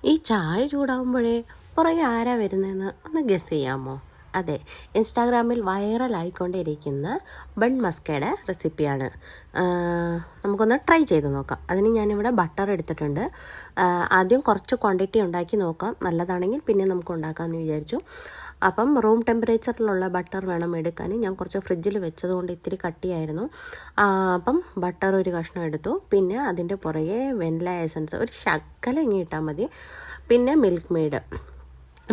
ഈ ചായ ചൂടാകുമ്പോഴേ പുറകെ ആരാ വരുന്നതെന്ന് ഒന്ന് ഗസ് ചെയ്യാമോ? അതെ, ഇൻസ്റ്റാഗ്രാമിൽ വൈറലായിക്കൊണ്ടിരിക്കുന്ന ബൺ മസ്കയുടെ റെസിപ്പിയാണ്. നമുക്കൊന്ന് ട്രൈ ചെയ്ത് നോക്കാം. അതിന് ഞാനിവിടെ ബട്ടർ എടുത്തിട്ടുണ്ട്. ആദ്യം കുറച്ച് ക്വാണ്ടിറ്റി ഉണ്ടാക്കി നോക്കാം, നല്ലതാണെങ്കിൽ പിന്നെ നമുക്ക് ഉണ്ടാക്കാമെന്ന് വിചാരിച്ചു. അപ്പം റൂം ടെമ്പറേച്ചറിലുള്ള ബട്ടർ വേണം എടുക്കാൻ. ഞാൻ കുറച്ച് ഫ്രിഡ്ജിൽ വെച്ചതുകൊണ്ട് ഇത്തിരി കട്ടിയായിരുന്നു. അപ്പം ബട്ടർ ഒരു കഷ്ണം എടുത്തു. പിന്നെ അതിൻ്റെ പുറകെ വെനില എസൻസ് ഒരു ശകലം ഇങ്ങി ഇട്ടാൽ മതി. പിന്നെ മിൽക്ക് മെയ്ഡ്,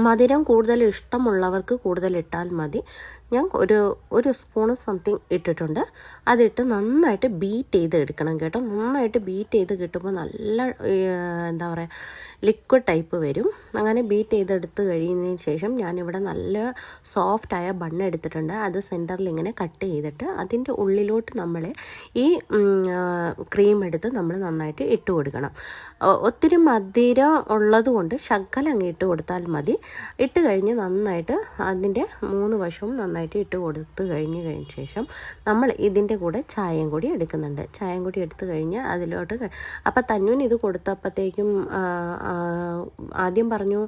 മധുരം കൂടുതൽ ഇഷ്ടമുള്ളവർക്ക് കൂടുതൽ ഇട്ടാൽ മതി. ഞാൻ ഒരു സ്പൂണ് സംതിങ് ഇട്ടിട്ടുണ്ട്. അതിട്ട് നന്നായിട്ട് ബീറ്റ് ചെയ്ത് എടുക്കണം കേട്ടോ. നന്നായിട്ട് ബീറ്റ് ചെയ്ത് കിട്ടുമ്പോൾ നല്ല എന്താ പറയുക, ലിക്വിഡ് ടൈപ്പ് വരും. അങ്ങനെ ബീറ്റ് ചെയ്തെടുത്ത് കഴിയുന്നതിന് ശേഷം ഞാനിവിടെ നല്ല സോഫ്റ്റായ ബണ്ണ് എടുത്തിട്ടുണ്ട്. അത് സെൻറ്ററിൽ ഇങ്ങനെ കട്ട് ചെയ്തിട്ട് അതിൻ്റെ ഉള്ളിലോട്ട് നമ്മൾ ഈ ക്രീം എടുത്ത് നമ്മൾ നന്നായിട്ട് ഇട്ട് കൊടുക്കണം. ഒത്തിരി മധുരം ഉള്ളത് കൊണ്ട് ശകലം അങ്ങ് ഇട്ട് കൊടുത്താൽ മതി. ഇട്ട് കഴിഞ്ഞ് നന്നായിട്ട് അതിൻ്റെ 3 വശവും നന്നായിട്ട് ഇട്ട് കൊടുത്ത് കഴിഞ്ഞ ശേഷം നമ്മൾ ഇതിൻ്റെ കൂടെ ചായയും കൂടി എടുക്കുന്നുണ്ട്. ചായയും കൂടി എടുത്തു കഴിഞ്ഞ് അതിലോട്ട് അപ്പം തന്നൂന് ഇത് കൊടുത്തപ്പോഴത്തേക്കും ആദ്യം പറഞ്ഞു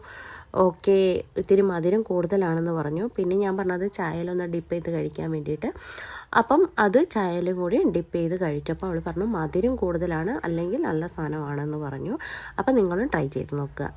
ഓക്കെ ഇത്തിരി മധുരം കൂടുതലാണെന്ന് പറഞ്ഞു. പിന്നെ ഞാൻ പറഞ്ഞത് ചായയിലൊന്ന് ഡിപ്പ് ചെയ്ത് കഴിക്കാൻ വേണ്ടിയിട്ട്. അപ്പം അത് ചായയിലും കൂടി ഡിപ്പ് ചെയ്ത് കഴിച്ചപ്പോൾ അവൾ പറഞ്ഞു മധുരം കൂടുതലാണ്, അല്ലെങ്കിൽ നല്ല സാധനമാണെന്ന് പറഞ്ഞു. അപ്പം നിങ്ങളും ട്രൈ ചെയ്ത് നോക്കുക.